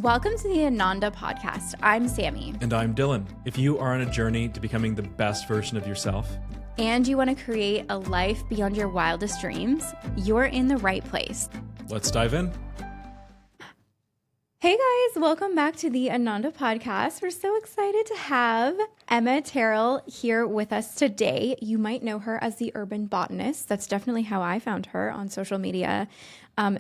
Welcome to the Ananda podcast. I'm Sammy. And I'm Dylan. If you are on a journey to becoming the best version of yourself, and you want to create a life beyond your wildest dreams, you're in the right place. Let's dive in. Hey guys, welcome back to the Ananda podcast. We're so excited to have Emma Terrell here with us today. You might know her as the Urban Botanist. That's definitely how I found her on social media,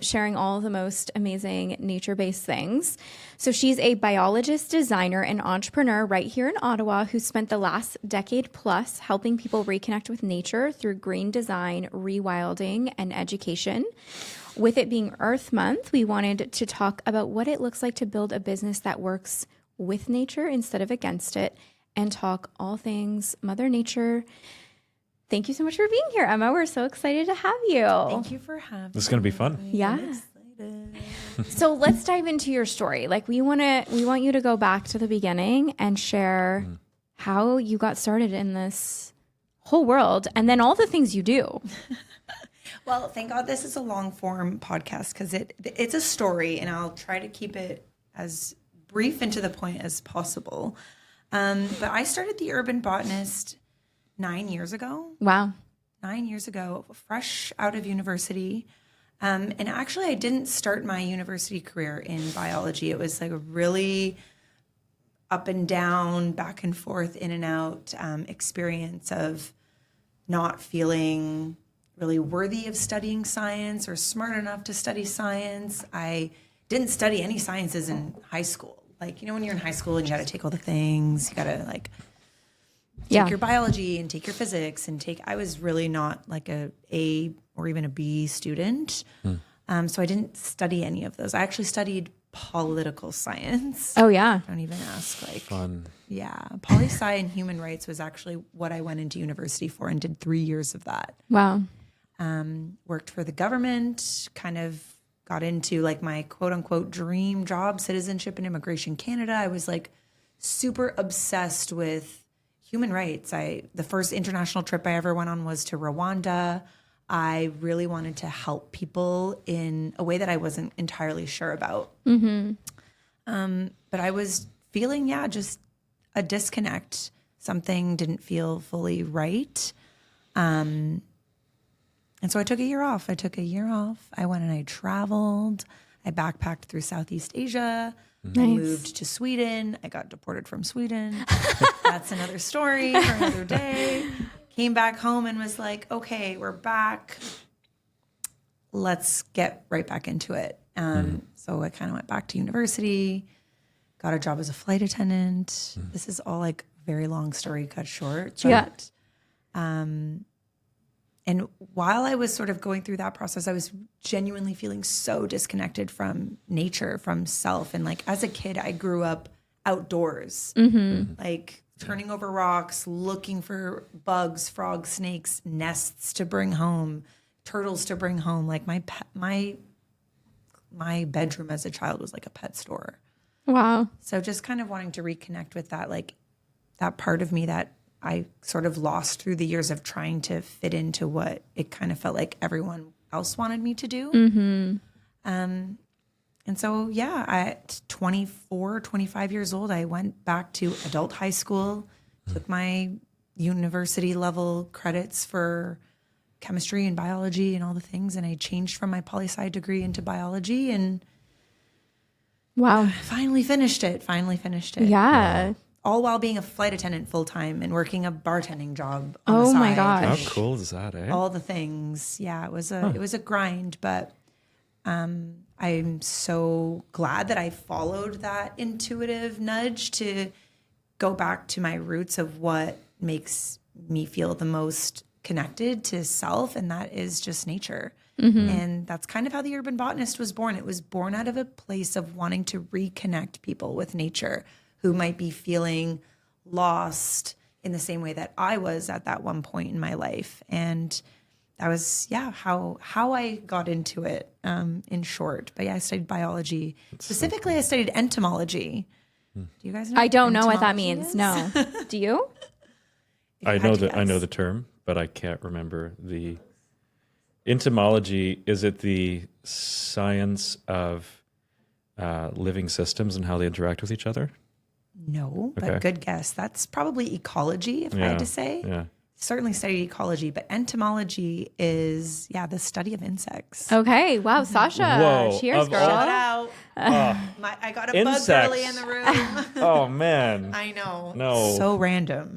sharing all the most amazing nature-based things. So she's a biologist, designer, and entrepreneur right here in Ottawa who spent the last decade plus helping people reconnect with nature through green design, rewilding, and education. With it being Earth Month, we wanted to talk about what it looks like to build a business that works with nature instead of against it, and talk all things Mother Nature. Thank you so much for being here, Emma. We're so excited to have you. Thank you for having me. This is going to be fun. Yeah. So let's dive into your story. We want you to go back to the beginning and share how you got started in this whole world, and then all the things you do. Well, thank God this is a long form podcast because it's a story, and I'll try to keep it as brief and to the point as possible. But I started the Urban Botanist 9 years ago. Wow. 9 years ago, fresh out of university. And actually, I didn't start my university career in biology. It was like a really up and down, back and forth, in and out experience of not feeling really worthy of studying science or smart enough to study science. I didn't study any sciences in high school. When you're in high school and you got to take all the things, you got to take your biology and take your physics and I was really not like a or even a B student. So I didn't study any of those. I actually studied political science. Oh yeah. Don't even ask. Fun. Yeah. Poli-sci and human rights was actually what I went into university for and did 3 years of that. Wow. Worked for the government, kind of got into my quote unquote dream job, Citizenship and Immigration Canada. I was super obsessed with human rights. The first international trip I ever went on was to Rwanda. I really wanted to help people in a way that I wasn't entirely sure about. Mm-hmm. But I was feeling, just a disconnect. Something didn't feel fully right. And so I took a year off. I went and I traveled. I backpacked through Southeast Asia. Nice. I moved to Sweden. I got deported from Sweden. That's another story for another day. Came back home and was like, okay, we're back. Let's get right back into it. So I kind of went back to university, got a job as a flight attendant. This is all very long story cut short. But, and while I was sort of going through that process, I was genuinely feeling so disconnected from nature, from self. And as a kid, I grew up outdoors, turning over rocks, looking for bugs, frogs, snakes, nests to bring home, turtles to bring home. My bedroom as a child was like a pet store. Wow. So just kind of wanting to reconnect with that, that part of me that I sort of lost through the years of trying to fit into what it kind of felt like everyone else wanted me to do. Mm-hmm. And so, at 24, 25 years old, I went back to adult high school, took my university level credits for chemistry and biology and all the things. And I changed from my poli-sci degree into biology and finally finished it. Yeah. All while being a flight attendant full time and working a bartending job on the Oh side. my gosh. How cool is that, eh? All the things. Yeah, it was a grind, but I'm so glad that I followed that intuitive nudge to go back to my roots of what makes me feel the most connected to self, and that is just nature. Mm-hmm. And that's kind of how the Urban Botanist was born. It was born out of a place of wanting to reconnect people with nature who might be feeling lost in the same way that I was at that one point in my life. And that was, how I got into it, in short. But I studied biology. Specifically, I studied entomology. Do you guys know? I don't know what that means. No. Do you? I know the term, but I can't remember the entomology. Is it the science of living systems and how they interact with each other? No, but good guess. That's probably ecology, if I had to say. Yeah. Certainly studied ecology, but entomology is, the study of insects. Okay. Wow, Sasha. Whoa. Cheers, girl. Shout out. I got a bug girly in the room. Oh, man. I know. No. So random.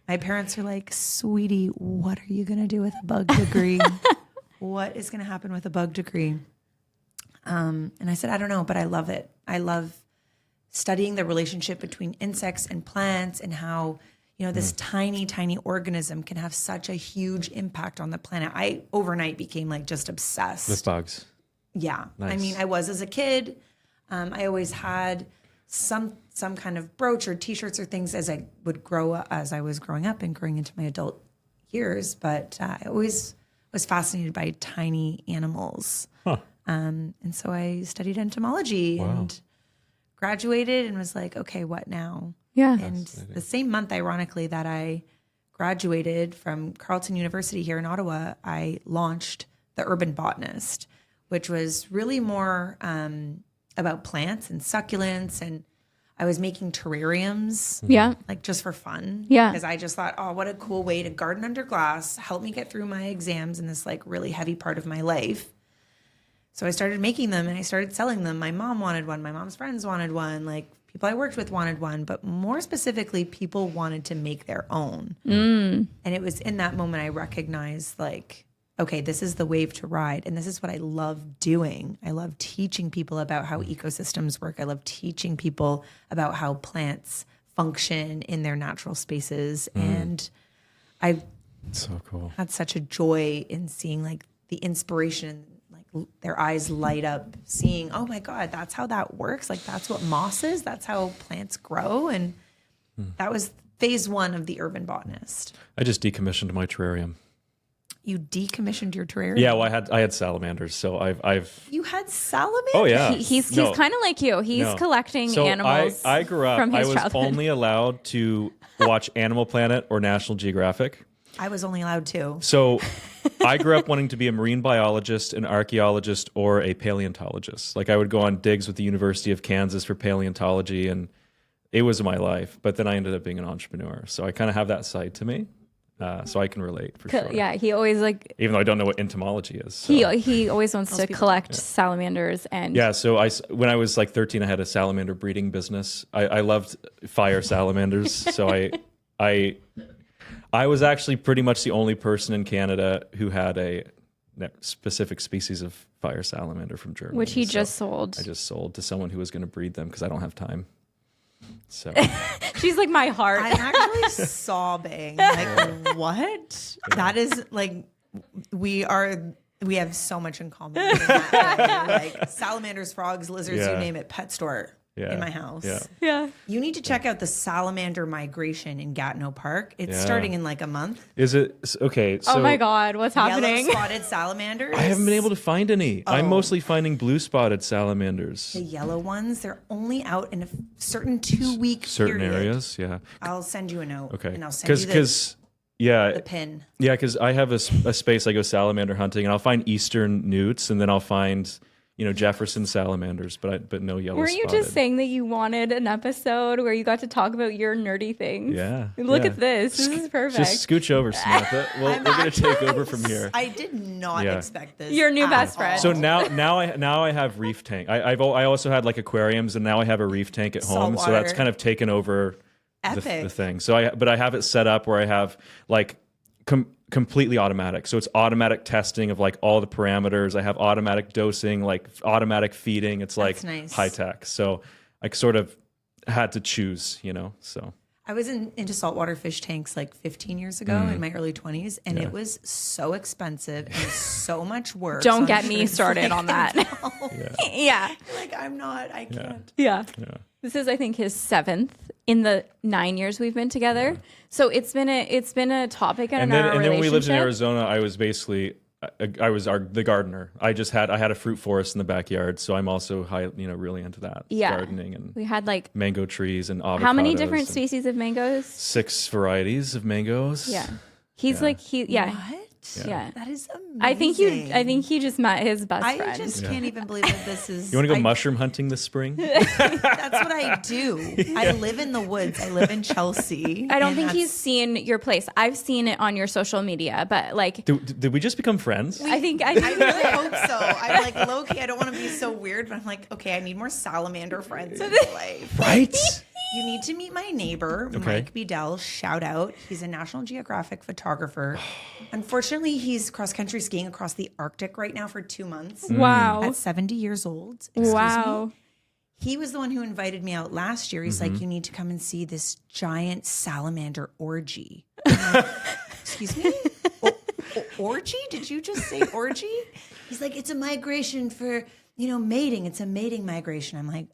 My parents are like, sweetie, what are you going to do with a bug degree? What is going to happen with a bug degree? And I said, I don't know, but I love it. I love studying the relationship between insects and plants and how, this tiny, tiny organism can have such a huge impact on the planet. I overnight became like just obsessed with bugs. Yeah. Nice. I mean, I was as a kid. I always had some kind of brooch or t-shirts or things as I was growing up and growing into my adult years. But I always was fascinated by tiny animals. Huh. And so I studied entomology and graduated and was like, okay, what now? Yeah. And the same month, ironically, that I graduated from Carleton University here in Ottawa, I launched the Urban Botanist, which was really more about plants and succulents. And I was making terrariums, like just for fun. Yeah. Because I just thought, oh, what a cool way to garden under glass, help me get through my exams in this like really heavy part of my life. So I started making them and I started selling them. My mom wanted one. My mom's friends wanted one. Like people I worked with wanted one. But more specifically, people wanted to make their own. And it was in that moment I recognized like, okay, this is the wave to ride. And this is what I love doing. I love teaching people about how ecosystems work. I love teaching people about how plants function in their natural spaces. And I So cool. had such a joy in seeing like the inspiration, like their eyes light up, seeing, oh my God, that's how that works. Like that's what moss is. That's how plants grow. And that was phase one of the Urban Botanist. I just decommissioned my terrarium. You decommissioned your terrarium? Yeah, well, I had salamanders, so I've. You had salamanders? Oh yeah, He's kind of like you. He's collecting animals. I grew up. From his I was childhood. only allowed to watch Animal Planet or National Geographic. I was only allowed to. So I grew up wanting to be a marine biologist, an archaeologist, or a paleontologist. Like I would go on digs with the University of Kansas for paleontology, and it was my life. But then I ended up being an entrepreneur, so I kind of have that side to me. So I can relate for sure. Yeah, he always like. Even though I don't know what entomology is. So. He always wants to collect salamanders and. Yeah, so when I was like 13, I had a salamander breeding business. I loved fire salamanders, so I was actually pretty much the only person in Canada who had a specific species of fire salamander from Germany. Which he just sold. I just sold to someone who was going to breed them because I don't have time. So she's like my heart. I'm actually sobbing. Like, what? Yeah. That is like, we have so much in common. In that, like salamanders, frogs, lizards, you name it, pet store. In my house. Yeah. You need to check out the salamander migration in Gatineau Park. It's starting in like a month. Is it? Okay. So oh my God, what's happening? Yellow spotted salamanders. I haven't been able to find any. I'm mostly finding blue spotted salamanders. The yellow ones, they're only out in a certain 2-week certain period. areas, yeah. I'll send you a note. Okay. And I'll send you the pin. Yeah, because I have a space I go salamander hunting, and I'll find eastern newts, and then I'll find Jefferson salamanders, but no yellow Weren't you just saying that you wanted an episode where you got to talk about your nerdy things? Yeah. Look at this. This is perfect. Just scooch over, Samantha. We're going to take over from here. I did not expect this. Your new best friend. So now I have reef tank. I also had like aquariums, and now I have a reef tank at home. So that's kind of taken over the thing. So I have it set up where I have like completely automatic. So it's automatic testing of like all the parameters. I have automatic dosing, like automatic feeding. It's like high tech. So I sort of had to choose, so. I was into saltwater fish tanks like 15 years ago in my early 20s, and it was so expensive and so much work. Don't get me started on that. Yeah. Like I can't. Yeah. This is, I think, his 7th in the 9 years we've been together. Yeah. So it's been a topic in our relationship. And then when we lived in Arizona, I was basically the gardener. I had a fruit forest in the backyard, so I'm also really into that gardening, and we had like mango trees and avocados. How many different species of mangoes? 6 varieties of mangoes. Yeah, he's like What? Yeah, that is amazing. I think he just met his best friend. I just can't even believe that this is. You want to go mushroom hunting this spring? That's what I do. I live in the woods. I live in Chelsea. I don't think he's seen your place. I've seen it on your social media, but like, did we just become friends? I really hope so. I'm like, low-key, I don't want to be so weird, but I'm like, okay, I need more salamander friends in my life. Right? You need to meet my neighbor, Mike Bedell. Shout out. He's a National Geographic photographer. Unfortunately, he's cross-country skiing across the Arctic right now for 2 months. Wow. At 70 years old. Wow. Me. He was the one who invited me out last year. He's like, you need to come and see this giant salamander orgy. I'm like, excuse me? Orgy? Did you just say orgy? He's like, it's a migration for, mating. It's a mating migration. I'm like,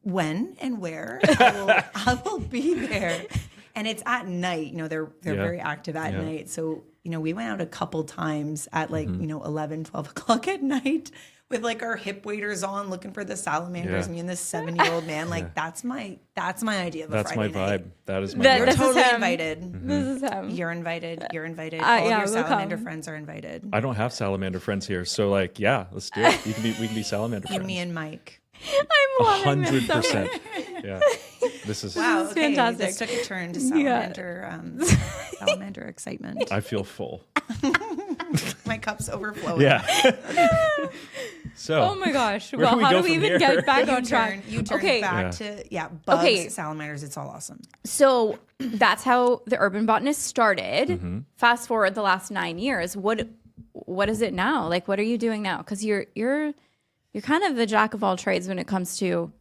when and where? I will be there. And it's at night. They're very active at night. So, we went out a couple times at 11, 12 o'clock at night with like our hip waders on, looking for the salamanders. Me and this 7-year-old man, that's my idea of a Friday night. That's my vibe. That is my vibe. You're totally invited. This is him. You're invited. All of your salamander friends are invited. I don't have salamander friends here, so let's do it. We can be salamander friends. Me and Mike. I'm loving 100%. Yeah, this is fantastic. This took a turn to salamander excitement. I feel full. My cup's overflowing. Yeah. So, oh my gosh. Well, how do we even get back on track? You turn back to bugs, salamanders. It's all awesome. So that's how the Urban Botanist started. Fast forward the last 9 years. What is it now? Like, what are you doing now? Because you're kind of the jack of all trades when it comes to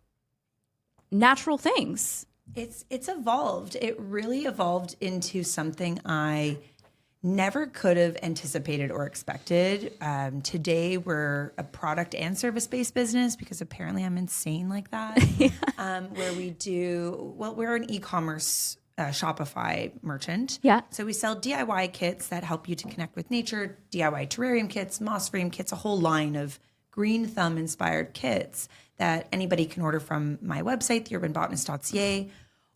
natural things. It's evolved. It really evolved into something I never could have anticipated or expected. Today, we're a product and service-based business because apparently I'm insane like that. Where we're an e-commerce Shopify merchant. Yeah. So we sell DIY kits that help you to connect with nature, DIY terrarium kits, moss frame kits, a whole line of green thumb inspired kits that anybody can order from my website, theurbanbotanist.ca,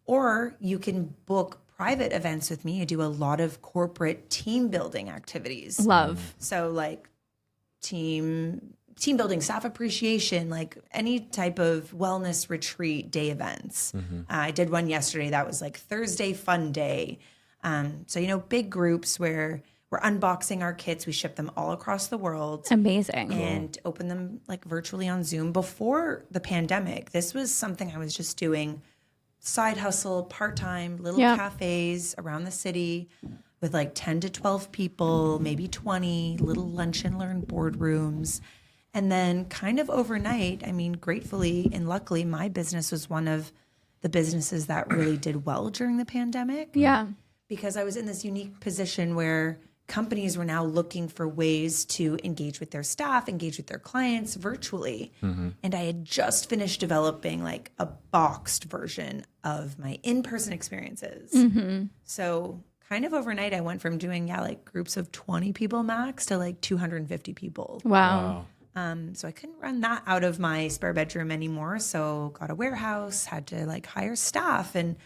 or you can book private events with me. I do a lot of corporate team building activities. Love. So like team building, staff appreciation, like any type of wellness retreat day events. I did one yesterday that was like Thursday fun day. So, big groups where we're unboxing our kits. We ship them all across the world. Amazing. And open them like virtually on Zoom. Before the pandemic, this was something I was just doing side hustle, part-time, little cafes around the city with like 10 to 12 people, maybe 20, little lunch and learn boardrooms. And then kind of overnight, gratefully and luckily, my business was one of the businesses that really did well during the pandemic. Yeah. Because I was in this unique position where companies were now looking for ways to engage with their staff, engage with their clients virtually. And I had just finished developing like a boxed version of my in-person experiences. So kind of overnight, I went from doing, like groups of 20 people max to like 250 people. Wow. So I couldn't run that out of my spare bedroom anymore. So got a warehouse, had to like hire staff. And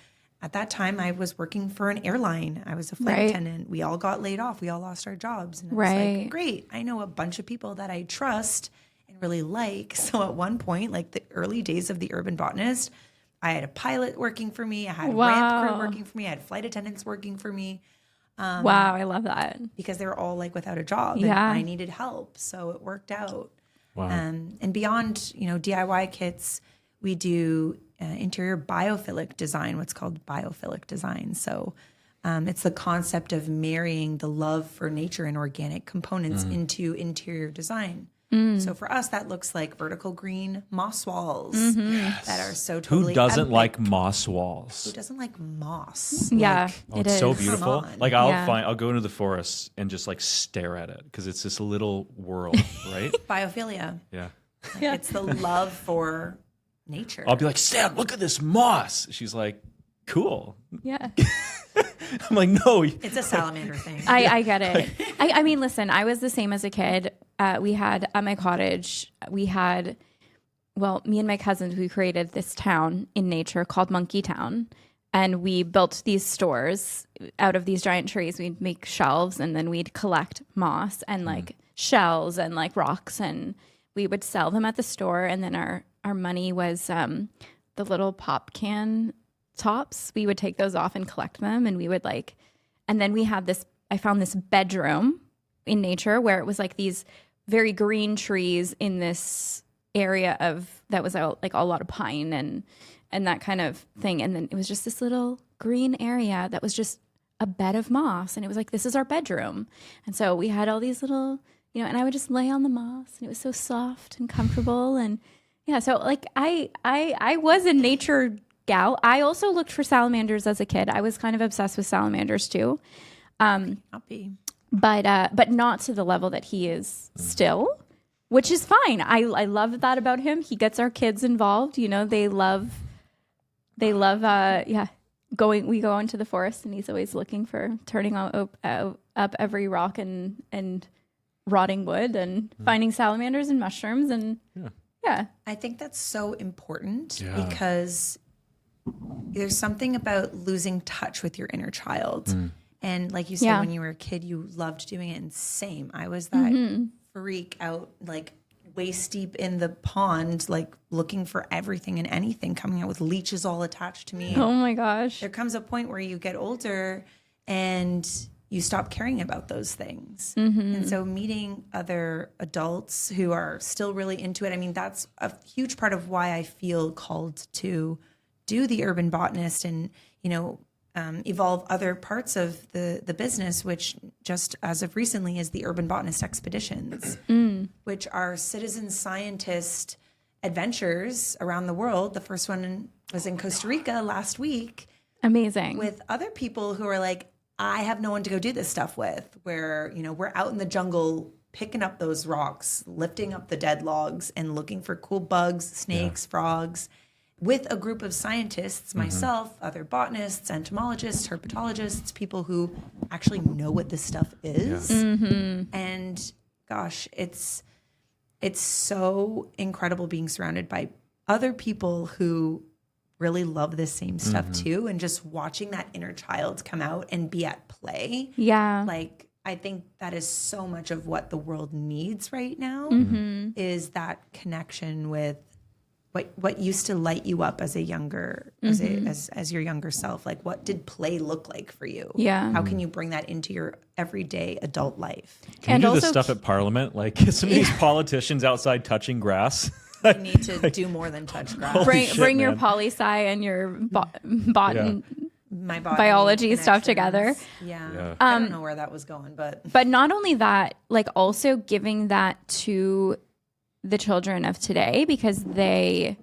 at that time, I was working for an airline. I was a flight attendant. We all got laid off. We all lost our jobs. And I was like, great. I know a bunch of people that I trust and really like. So at one point, like the early days of the Urban Botanist, I had a pilot working for me. I had a ramp crew working for me. I had flight attendants working for me. Wow, I love that. Because they were all like without a job and I needed help. So it worked out. Wow. And beyond, DIY kits, we do interior biophilic design, what's called biophilic design. So it's the concept of marrying the love for nature and organic components into interior design. So for us, that looks like vertical green moss walls that are so totally Who doesn't epic. like moss walls? Who doesn't like moss? Yeah, it's so beautiful. Like I'll go into the forest and just like stare at it because it's this little world, right? Biophilia. Yeah. It's the love for nature. I'll be like, Sam, look at this moss. She's like, cool. Yeah. I'm like, no. It's a salamander thing. I get it. I mean, listen, I was the same as a kid. We had at my cottage, me and my cousins, we created this town in nature called Monkey Town. And we built these stores out of these giant trees. We'd make shelves, and then we'd collect moss and like shells and like rocks, and we would sell them at the store. And then our money was the little pop can tops. We would take those off and collect them, and we would like, and then we had this, I found this bedroom in nature where it was like these very green trees in this area that was like a lot of pine and that kind of thing. And then it was just this little green area that was just a bed of moss. And it was like, this is our bedroom. And so we had all these little, you know, and I would just lay on the moss, and it was so soft and comfortable. And yeah, so like I was a nature gal. I also looked for salamanders as a kid. I was kind of obsessed with salamanders too. Not be. But not to the level that he is still, which is fine. I love that about him. He gets our kids involved. You know, they love we go into the forest, and he's always looking for turning up every rock and rotting wood and finding salamanders and mushrooms. And yeah. I think that's so important because there's something about losing touch with your inner child. And like you said, when you were a kid, you loved doing it. And same, I was that freak out, like waist deep in the pond, like looking for everything and anything, coming out with leeches all attached to me. Oh my gosh. There comes a point where you get older and you stop caring about those things. And so meeting other adults who are still really into it, I mean, that's a huge part of why I feel called to do the Urban Botanist and, you know, evolve other parts of the business, which just as of recently is the Urban Botanist Expeditions, which are citizen scientist adventures around the world. The first one was in Costa Rica last week. Amazing. With other people who are like, I have no one to go do this stuff with, where, you know, we're out in the jungle picking up those rocks, lifting up the dead logs and looking for cool bugs, snakes, frogs, with a group of scientists, myself, other botanists, entomologists, herpetologists, people who actually know what this stuff is. And gosh, it's so incredible being surrounded by other people who really love this same stuff too, and just watching that inner child come out and be at play. Yeah. Like, I think that is so much of what the world needs right now, is that connection with what used to light you up as a younger, as your younger self. Like, what did play look like for you? Yeah. How can you bring that into your everyday adult life? Can you do this stuff at Parliament? Like, some of these politicians outside touching grass. You need to do more than touch grass. Bring your poli-sci and your My biology stuff together. Yeah. I don't know where that was going, but not only that, like also giving that to the children of today, because they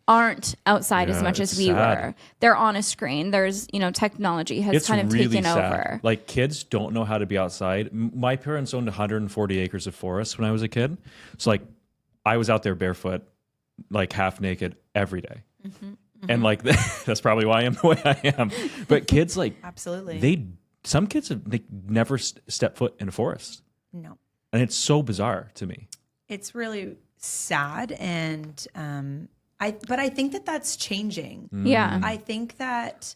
aren't outside as much as we were. They're on a screen. There's, you know, technology has kind of really taken over. Like, kids don't know how to be outside. My parents owned 140 acres of forest when I was a kid. So like, I was out there barefoot, like half naked every day. And like, that's probably why I am the way I am. But kids, like, absolutely, some kids they never step foot in a forest. No. And it's so bizarre to me. It's really sad. And but I think that that's changing. Yeah. I think that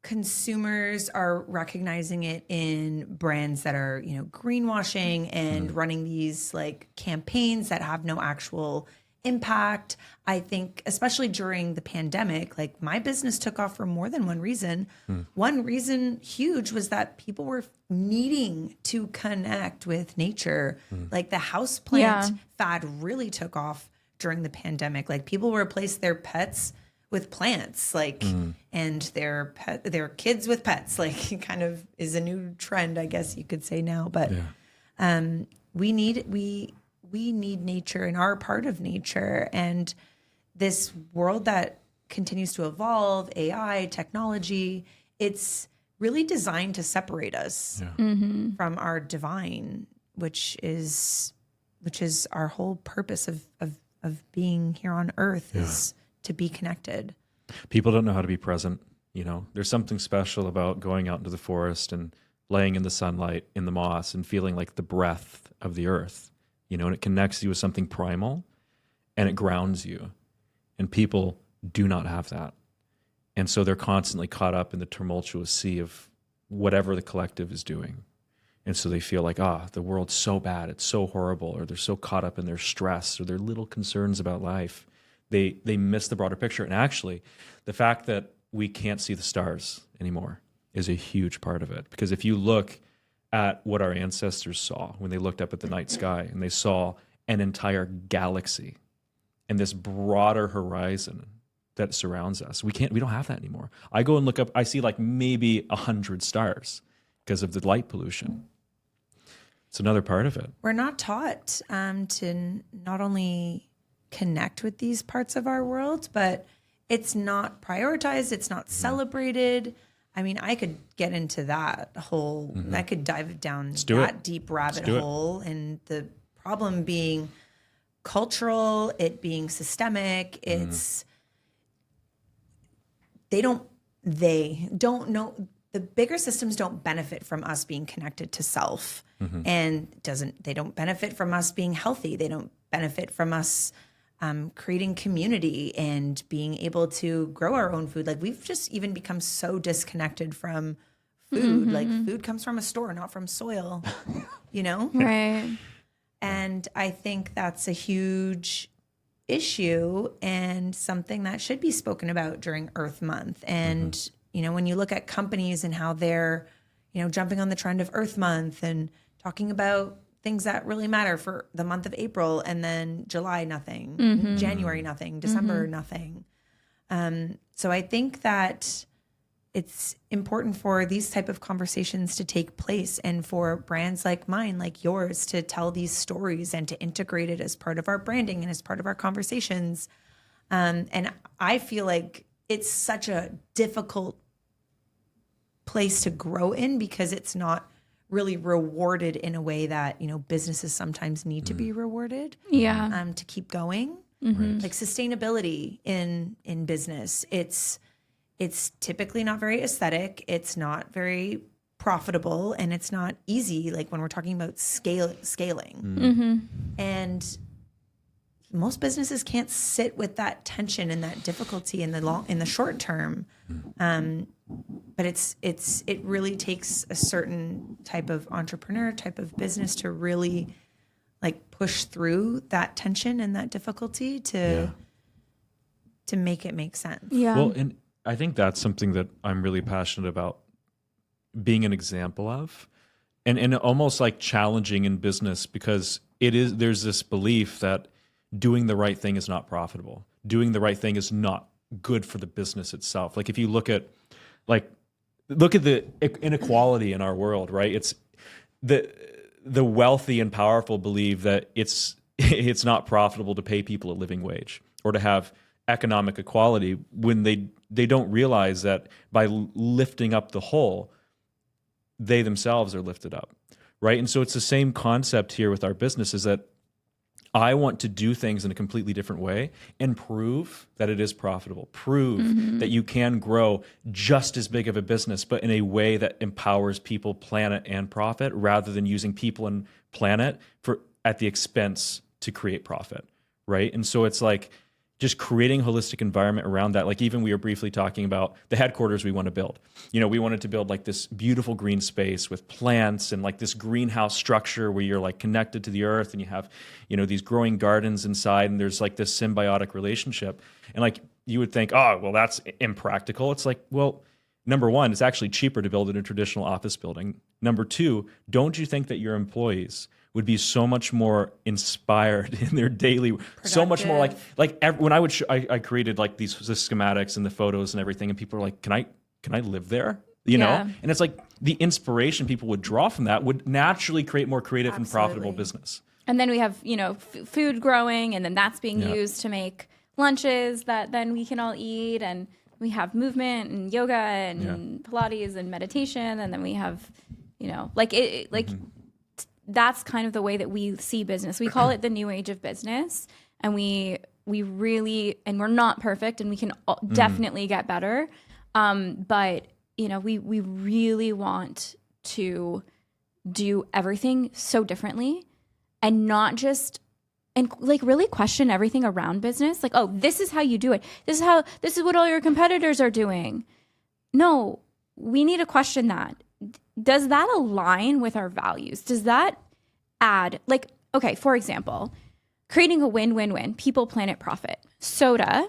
consumers are recognizing it in brands that are, you know, greenwashing and running these like campaigns that have no actual impact. I think especially during the pandemic, like my business took off for more than one reason. One reason huge was that people were needing to connect with nature. Like the houseplant fad really took off during the pandemic. Like people replaced their pets with plants, like, and their kids with pets, like it kind of is a new trend, I guess you could say now. But we need nature and are part of nature, and this world that continues to evolve, AI, technology, it's really designed to separate us from our divine, which is our whole purpose of being here on earth is to be connected. People don't know how to be present. You know, there's something special about going out into the forest and laying in the sunlight in the moss and feeling like the breath of the earth, you know, and it connects you with something primal and it grounds you. And people do not have that. And so they're constantly caught up in the tumultuous sea of whatever the collective is doing. And so they feel like, the world's so bad, it's so horrible, or they're so caught up in their stress or their little concerns about life. They miss the broader picture. And actually, the fact that we can't see the stars anymore is a huge part of it. Because if you look at what our ancestors saw when they looked up at the night sky and they saw an entire galaxy and this broader horizon that surrounds us, we don't have that anymore. I go and look up, I see like maybe 100 stars because of the light pollution. It's another part of it. We're not taught to not only connect with these parts of our world, but it's not prioritized. It's not celebrated. I mean, I could get into that whole, I could dive down that deep rabbit hole. And the problem being cultural, it being systemic, it's, they don't know, the bigger systems don't benefit from us being connected to self, and they don't benefit from us being healthy. They don't benefit from us creating community and being able to grow our own food. Like, we've just even become so disconnected from food. Like, food comes from a store, not from soil, you know? Right. And I think that's a huge issue and something that should be spoken about during Earth Month. And, you know, when you look at companies and how they're, you know, jumping on the trend of Earth Month and talking about things that really matter for the month of April, and then July, nothing, January, nothing, December, nothing. So I think that it's important for these type of conversations to take place, and for brands like mine, like yours, to tell these stories and to integrate it as part of our branding and as part of our conversations. And I feel like it's such a difficult place to grow in because it's not really rewarded in a way that, you know, businesses sometimes need to be rewarded. Yeah. To keep going. Like sustainability in business, it's typically not very aesthetic. It's not very profitable, and it's not easy. Like when we're talking about scaling, and most businesses can't sit with that tension and that difficulty in the short term. But it really takes a certain type of entrepreneur, type of business to really like push through that tension and that difficulty to make it make sense. Yeah. Well, and I think that's something that I'm really passionate about being an example of, and almost like challenging in business, because there's this belief that doing the right thing is not profitable. Doing the right thing is not good for the business itself. Like if you look at the inequality in our world, right? It's the wealthy and powerful believe that it's not profitable to pay people a living wage or to have economic equality, when they don't realize that by lifting up the whole, they themselves are lifted up, right? And so it's the same concept here with our business, is that I want to do things in a completely different way and prove that it is profitable, prove that you can grow just as big of a business, but in a way that empowers people, planet, and profit, rather than using people and planet at the expense to create profit, right? And so it's like just creating a holistic environment around that. Like even we were briefly talking about the headquarters we want to build. You know, we wanted to build like this beautiful green space with plants and like this greenhouse structure where you're like connected to the earth and you have, you know, these growing gardens inside, and there's like this symbiotic relationship. And like you would think, oh, well, that's impractical. It's like, well, number one, it's actually cheaper to build in a traditional office building. Number two, don't you think that your employees would be so much more inspired in their daily, so much more when I created like the schematics and the photos and everything, and people are like, can I live there? You know? And it's like the inspiration people would draw from that would naturally create more creative and profitable business. And then we have, you know, food growing, and then that's being used to make lunches that then we can all eat. And we have movement and yoga and Pilates and meditation. And then we have, you know, that's kind of the way that we see business. We call it the new age of business, and we really, and we're not perfect, and we can definitely get better. But you know, we really want to do everything so differently, and not just and like really question everything around business. Like, oh, this is how you do it. This is what all your competitors are doing. No, we need to question that. Does that align with our values? Does that add, like, okay, for example, creating a win-win-win, people, planet, profit. Soda,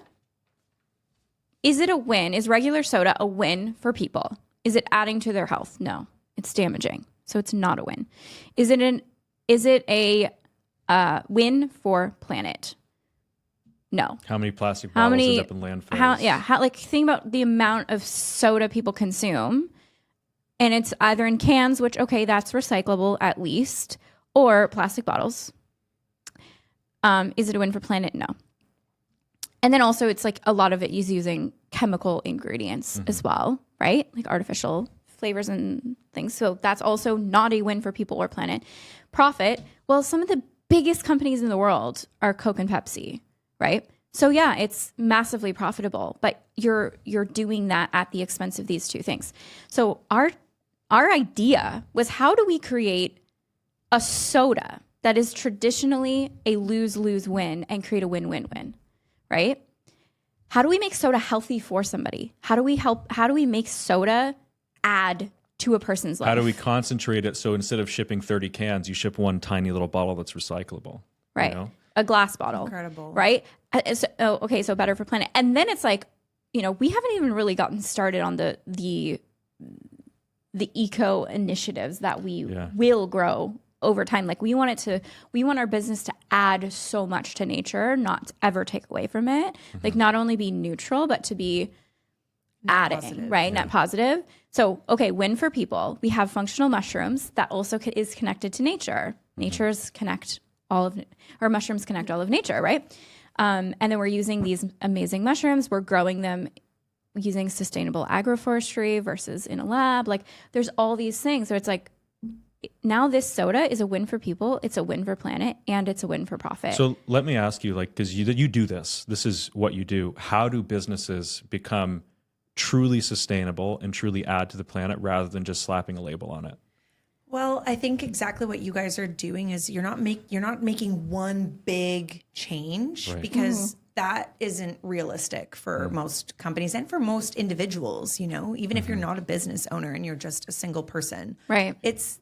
is it a win? Is regular soda a win for people? Is it adding to their health? No, it's damaging. So it's not a win. Is it a win for planet? No. How many plastic bottles end up in landfills? Like think about the amount of soda people consume, and it's either in cans, which okay, that's recyclable at least, or plastic bottles. Is it a win for planet? No. And then also it's like a lot of it is using chemical ingredients as well, right? Like artificial flavors and things. So that's also not a win for people or planet. Profit. Well, some of the biggest companies in the world are Coke and Pepsi, right? So yeah, it's massively profitable, but you're doing that at the expense of these two things. So our idea was, how do we create a soda that is traditionally a lose-lose win and create a win-win-win, right? How do we make soda healthy for somebody? How do we make soda add to a person's life? How do we concentrate it so instead of shipping 30 cans, you ship one tiny little bottle that's recyclable? Right. You know? A glass bottle. Incredible. Right? So better for planet. And then it's like, we haven't even really gotten started on the eco initiatives that we will grow over time. Like we want our business to add so much to nature, not to ever take away from it. Like not only be neutral, but to be adding, positive, right? Net positive. So, okay, win for people. We have functional mushrooms that also is connected to nature. Mushrooms connect all of nature, right? And then we're using these amazing mushrooms. We're growing them using sustainable agroforestry versus in a lab. Like there's all these things. So it's like, now this soda is a win for people, it's a win for planet, and it's a win for profit. So let me ask you, like, because you do this is what you do. How do businesses become truly sustainable and truly add to the planet rather than just slapping a label on it? Well, I think exactly what you guys are doing is you're not making one big change, right? Because that isn't realistic for most companies and for most individuals, even if you're not a business owner and you're just a single person. Right. It's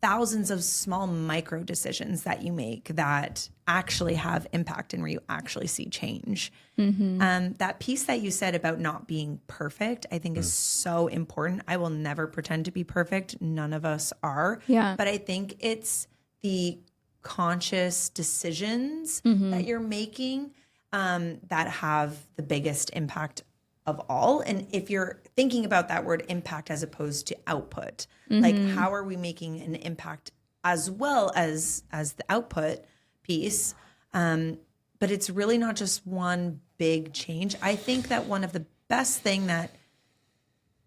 thousands of small micro decisions that you make that actually have impact and where you actually see change. That piece that you said about not being perfect, I think is so important. I will never pretend to be perfect. None of us are. Yeah. But I think it's the conscious decisions that you're making that have the biggest impact of all. And if you're thinking about that word impact as opposed to output, like how are we making an impact as well as the output piece? But it's really not just one big change. I think that one of the best thing that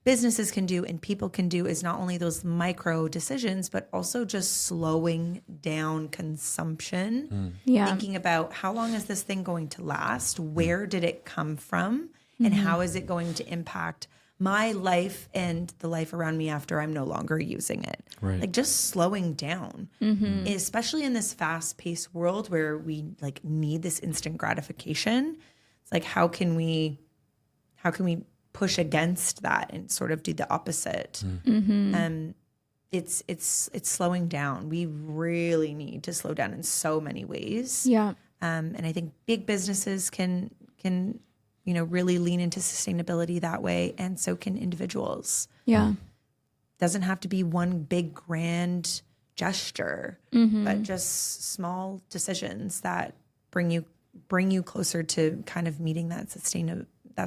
businesses can do and people can do is not only those micro decisions, but also just slowing down consumption. Thinking about how long is this thing going to last? Where did it come from? And how is it going to impact my life and the life around me after I'm no longer using it? Right. Like just slowing down, especially in this fast-paced world where we like need this instant gratification. It's like, how can we push against that and sort of do the opposite? It's slowing down. We really need to slow down in so many ways. Yeah. And I think big businesses can really lean into sustainability that way, and so can individuals. Yeah. Doesn't have to be one big grand gesture, but just small decisions that bring you closer to kind of meeting that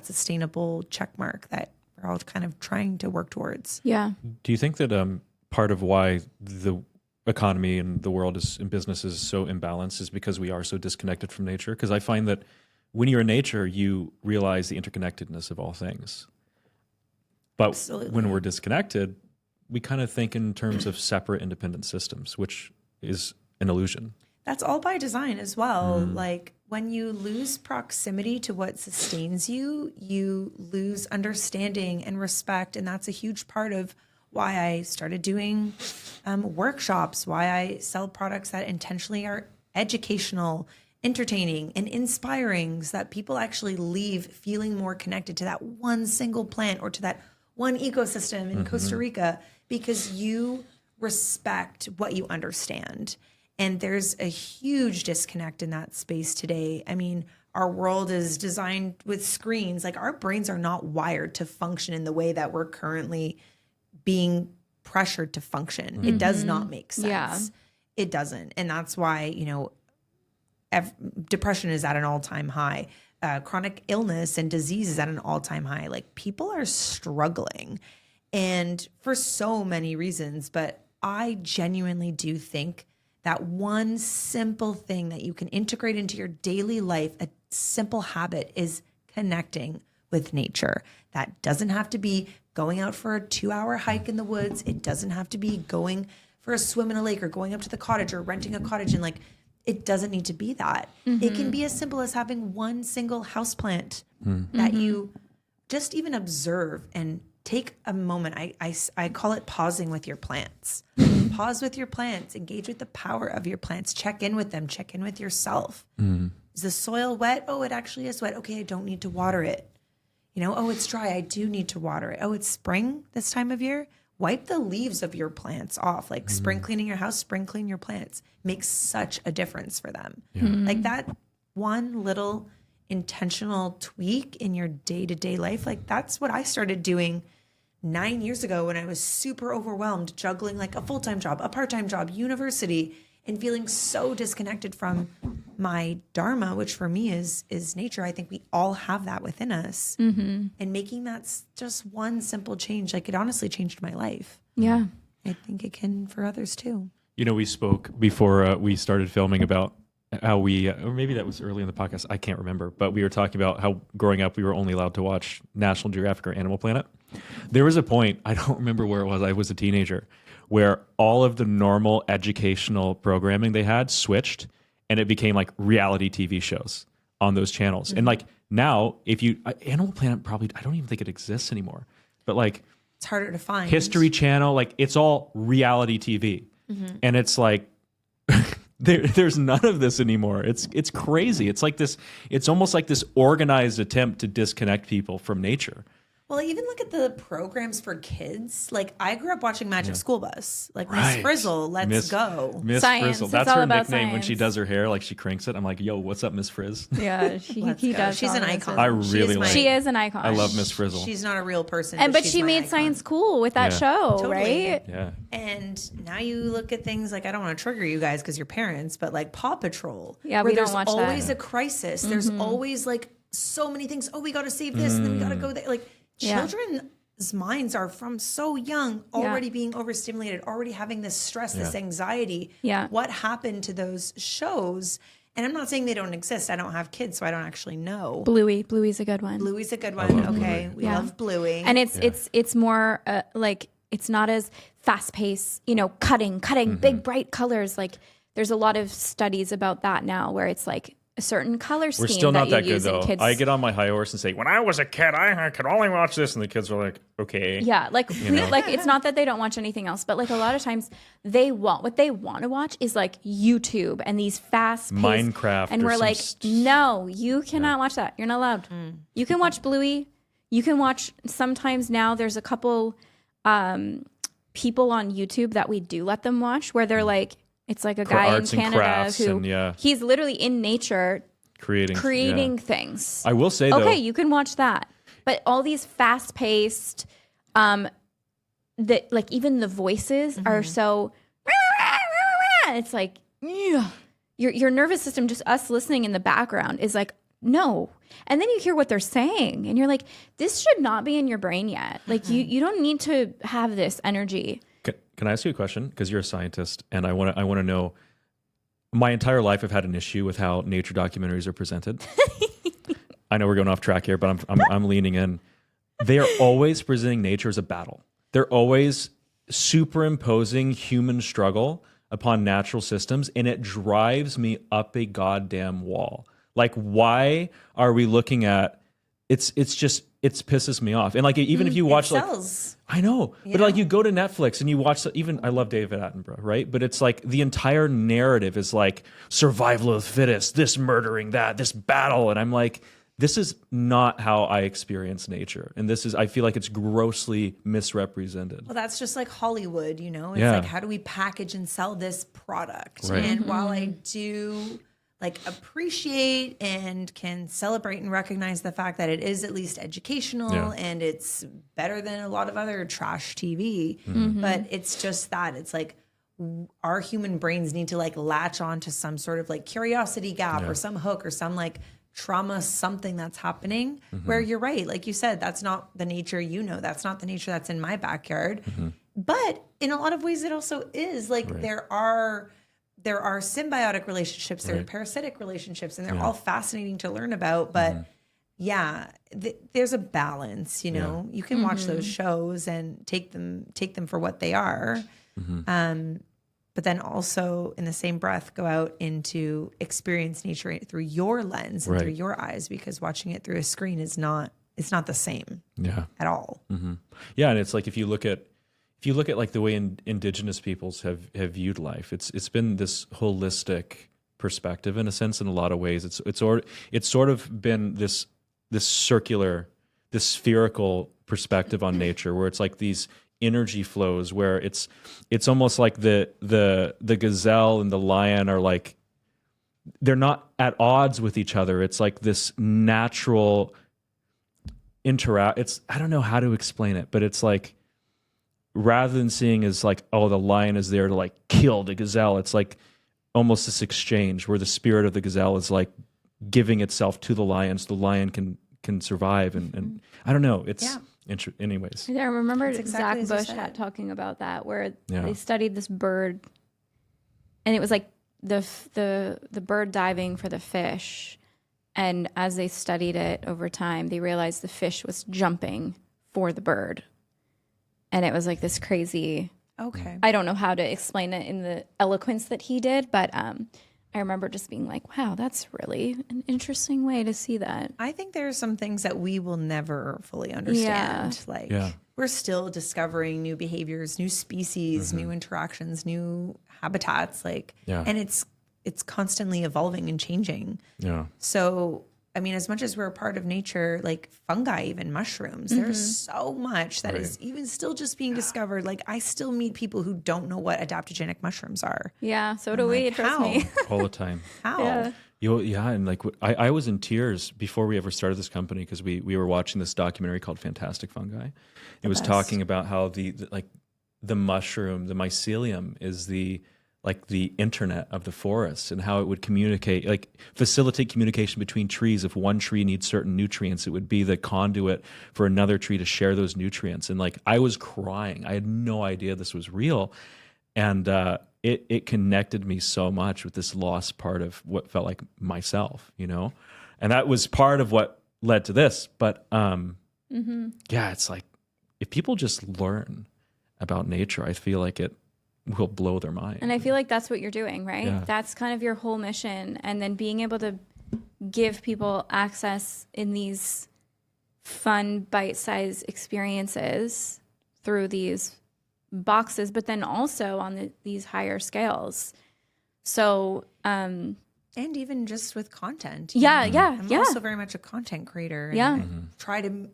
sustainable check mark that we're all kind of trying to work towards. Yeah. Do you think that part of why the economy and the world and business is so imbalanced is because we are so disconnected from nature? Because I find that when you're in nature, you realize the interconnectedness of all things. But when we're disconnected, we kind of think in terms of separate independent systems, which is an illusion. That's all by design as well. Like when you lose proximity to what sustains you, you lose understanding and respect. And that's a huge part of why I started doing workshops, why I sell products that intentionally are educational, entertaining, and inspiring, so that people actually leave feeling more connected to that one single plant or to that one ecosystem in Costa Rica, because you respect what you understand. And there's a huge disconnect in that space today. I mean, our world is designed with screens. Like, our brains are not wired to function in the way that we're currently being pressured to function. It does not make sense. Yeah. It doesn't. And that's why, you know, depression is at an all-time high. Chronic illness and disease is at an all-time high. Like, people are struggling, and for so many reasons. But I genuinely do think that one simple thing that you can integrate into your daily life, a simple habit, is connecting with nature. That doesn't have to be going out for a 2-hour hike in the woods. It doesn't have to be going for a swim in a lake or going up to the cottage or renting a cottage. And like, it doesn't need to be that. It can be as simple as having one single houseplant that you just even observe and take a moment. I call it pausing with your plants. Pause with your plants, engage with the power of your plants, check in with them, check in with yourself. Is the soil wet? Oh, it actually is wet. Okay, I don't need to water it. You know, oh, it's dry. I do need to water it. Oh, it's spring this time of year. Wipe the leaves of your plants off. Like spring cleaning your house, spring clean your plants makes such a difference for them. Like that one little intentional tweak in your day-to-day life. Like, that's what I started doing 9 years ago when I was super overwhelmed, juggling like a full-time job, a part-time job, university, and feeling so disconnected from my dharma, which for me is nature. I think we all have that within us. And making that just one simple change, like, it honestly changed my life. Yeah. I think it can for others too. You know, we spoke before we started filming about how we, or maybe that was early in the podcast, I can't remember, but we were talking about how growing up we were only allowed to watch National Geographic or Animal Planet. There was a point, I don't remember where it was, I was a teenager, where all of the normal educational programming they had switched, and it became like reality TV shows on those channels. And like now, if you, Animal Planet probably, I don't even think it exists anymore, but like It's harder to find. History Channel, like it's all reality TV. And it's like, there's none of this anymore. It's crazy. It's like this, it's almost like this organized attempt to disconnect people from nature. Well, even look at the programs for kids. Like, I grew up watching Magic School Bus. Like, Miss Frizzle, Let's Go. Miss Science. Frizzle. It's That's all her about nickname when she science. does her hair. Like, she cranks it. I'm like, yo, what's up, Miss Frizz? Yeah, he does. She's an icon. I really like She is an icon. I love Miss Frizzle. She's not a real person. but she's she my made icon. science cool with that Yeah. show, Totally. right? Yeah. And now you look at things like, I don't want to trigger you guys because you're parents, but like Paw Patrol. Yeah, where we don't there's watch that. always a crisis. There's always like so many things. Oh, we got to save this, and then we got to go there. Like, Yeah. children's minds are from so young already being overstimulated, already having this stress, this anxiety. Yeah. What happened to those shows? And I'm not saying they don't exist. I don't have kids, so I don't actually know. Bluey's a good one. Bluey's a good one. Okay, we Yeah. love Bluey. And it's more like, it's not as fast paced, you know, cutting, big bright colors. Like, there's a lot of studies about that now, where it's like a certain color scheme. We're still not that you good use in though. kids. I get on my high horse and say, when I was a kid, I could only watch this, and the kids were like, okay. Yeah, like like it's not that they don't watch anything else, but like a lot of times what they want to watch is like YouTube and these fast Minecraft and or we're some like, no, you cannot watch that. You're not allowed. You can watch Bluey. You can watch, sometimes now there's a couple people on YouTube that we do let them watch, where they're like, it's like a guy in arts and Canada crafts who and, he's literally in nature creating things. I will say though, Okay, you can watch that. But all these fast paced, that like even the voices are so, it's like, your nervous system, just us listening in the background is like, no. And then you hear what they're saying and you're like, this should not be in your brain yet. Like you don't need to have this energy. Can I ask you a question? Because you're a scientist, and I want to know. My entire life, I've had an issue with how nature documentaries are presented. I know we're going off track here, but I'm leaning in. They are always presenting nature as a battle. They're always superimposing human struggle upon natural systems, and it drives me up a goddamn wall. Like, why are we looking at? It's just it pisses me off. And like, even if you watch sells, I know, but like you go to Netflix and you watch, even I love David Attenborough, right? But it's like the entire narrative is like survival of the fittest, this murdering that, this battle. And I'm like, this is not how I experience nature. And I feel like it's grossly misrepresented. Well, that's just like Hollywood, you know? It's like, how do we package and sell this product? Right. And while I do like appreciate and can celebrate and recognize the fact that it is at least educational and it's better than a lot of other trash TV, but it's just that it's like our human brains need to like latch on to some sort of like curiosity gap or some hook or some like trauma, something that's happening where you're right. Like you said, that's not the nature, that's not the nature that's in my backyard. But in a lot of ways it also is like there are symbiotic relationships, there are parasitic relationships, and they're all fascinating to learn about. But there's a balance, you know. You can watch those shows and take them for what they are. But then also in the same breath, go out into experience nature through your lens and through your eyes, because watching it through a screen it's not the same at all. Yeah. And it's like, if you look at like the way indigenous peoples have viewed life, it's been this holistic perspective in a sense. In a lot of ways, it's sort of been this circular, this spherical perspective on nature, where it's like these energy flows, where it's almost like the gazelle and the lion are like, they're not at odds with each other. It's like this natural I don't know how to explain it, but it's like, rather than seeing as like, oh, the lion is there to like kill the gazelle, it's like almost this exchange where the spirit of the gazelle is like giving itself to the lion so the lion can survive. And I don't know. It's anyways. Yeah, I remember exactly Zach Bush talking about that, where they studied this bird, and it was like the bird diving for the fish. And as they studied it over time, they realized the fish was jumping for the bird. And it was like this crazy, I don't know how to explain it in the eloquence that he did, but I remember just being like, wow, that's really an interesting way to see that. I think there are some things that we will never fully understand. We're still discovering new behaviors, new species, new interactions, new habitats, and it's constantly evolving and changing. Yeah. So, I mean, as much as we're a part of nature, like fungi, even mushrooms, there's so much that is even still just being discovered. Like, I still meet people who don't know what adaptogenic mushrooms are. Yeah, so do we. Trust me. All the time. How? Yeah. And like, I was in tears before we ever started this company, because we were watching this documentary called Fantastic Fungi. It was talking about how the mushroom, the mycelium, is the internet of the forest, and how it would facilitate communication between trees. If one tree needs certain nutrients, it would be the conduit for another tree to share those nutrients. And like, I was crying. I had no idea this was real. And it connected me so much with this lost part of what felt like myself, you know? And that was part of what led to this. But it's like, if people just learn about nature, I feel like it will blow their mind. And I feel like that's what you're doing, right? Yeah. That's kind of your whole mission. And then being able to give people access in these fun, bite-sized experiences through these boxes, but then also on these higher scales. So, and even just with content. I'm also very much a content creator. And I try to,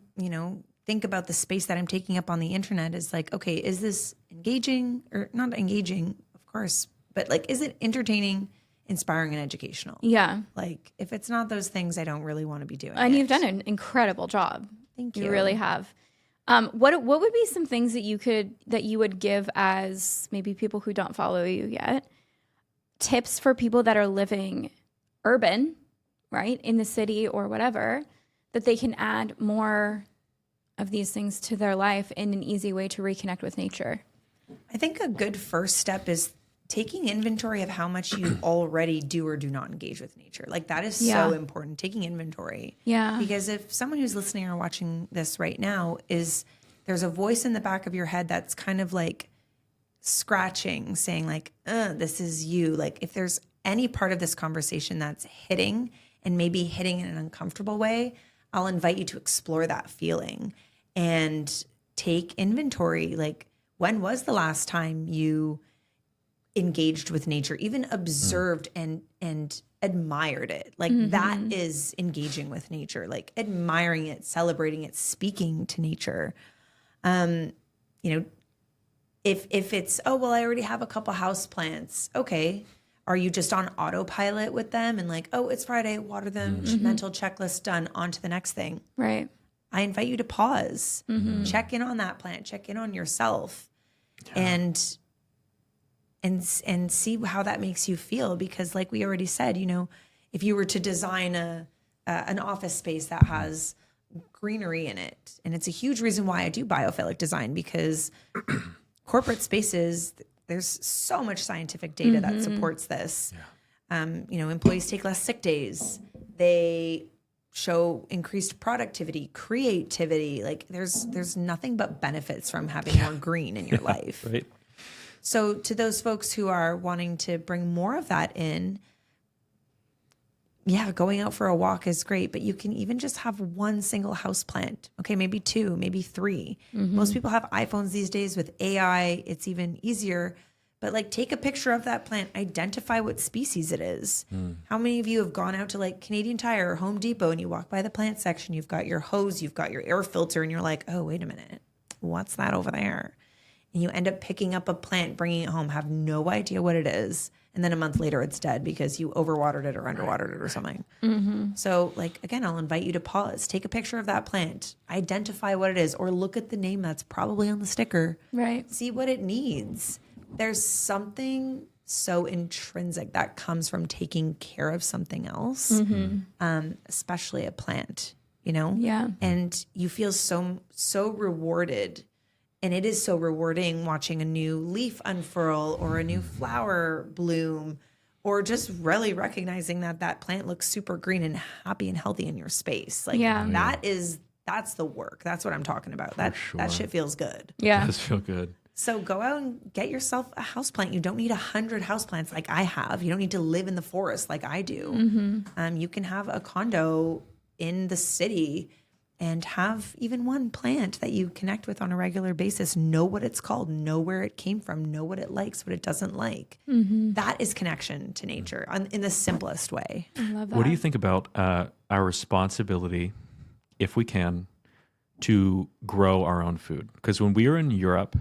think about the space that I'm taking up on the internet is like, okay, is this engaging or not engaging, of course, but like, is it entertaining, inspiring, and educational? Yeah. Like, if it's not those things, I don't really want to be doing And it. you've done an incredible job. Thank you. You really have. What would be some things that you would give as maybe people who don't follow you yet, tips for people that are living urban, right, in the city or whatever, that they can add more of these things to their life in an easy way to reconnect with nature? I think a good first step is taking inventory of how much you already do or do not engage with nature. Like, that is so important, taking inventory. Yeah. Because if someone who's listening or watching this right now there's a voice in the back of your head that's kind of like scratching, saying like, this is you. Like, if there's any part of this conversation that's hitting, and maybe hitting in an uncomfortable way, I'll invite you to explore that feeling and take inventory. Like, when was the last time you engaged with nature, even observed and admired it? Like that is engaging with nature, like admiring it, celebrating it, speaking to nature. You know, if it's, oh, well, I already have a couple house plants. Okay. Are you just on autopilot with them and like, oh, it's Friday, water them, mental checklist done, on to the next thing. Right. I invite you to pause, check in on that plant, check in on yourself, and see how that makes you feel. Because like we already said, you know, if you were to design an office space that has greenery in it, and it's a huge reason why I do biophilic design, because corporate spaces, there's so much scientific data that supports this. You know, employees take less sick days. They show increased productivity, creativity. Like there's nothing but benefits from having more green in your life. Right. So to those folks who are wanting to bring more of that in, yeah, going out for a walk is great, but you can even just have one single house plant. Okay, maybe two, maybe three. Most people have iPhones these days. With AI, it's even easier. But like, take a picture of that plant, identify what species it is. How many of you have gone out to like Canadian Tire or Home Depot and you walk by the plant section, you've got your hose, you've got your air filter, and you're like, oh, wait a minute, what's that over there? And you end up picking up a plant, bringing it home, have no idea what it is. And then a month later, it's dead because you overwatered it or underwatered it or something. So like, again, I'll invite you to pause, take a picture of that plant, identify what it is, or look at the name that's probably on the sticker. Right. See what it needs. There's something so intrinsic that comes from taking care of something else, especially a plant, you know? Yeah. And you feel so rewarded. And it is so rewarding watching a new leaf unfurl or a new flower bloom, or just really recognizing that that plant looks super green and happy and healthy in your space. Like that's the work. That's what I'm talking about. That shit feels good. Yeah. It does feel good. So go out and get yourself a houseplant. You don't need 100 houseplants like I have. You don't need to live in the forest like I do. You can have a condo in the city and have even one plant that you connect with on a regular basis. Know what it's called, know where it came from, know what it likes, what it doesn't like. That is connection to nature in the simplest way. I love that. What do you think about our responsibility, if we can, to grow our own food? Because when we were in Europe,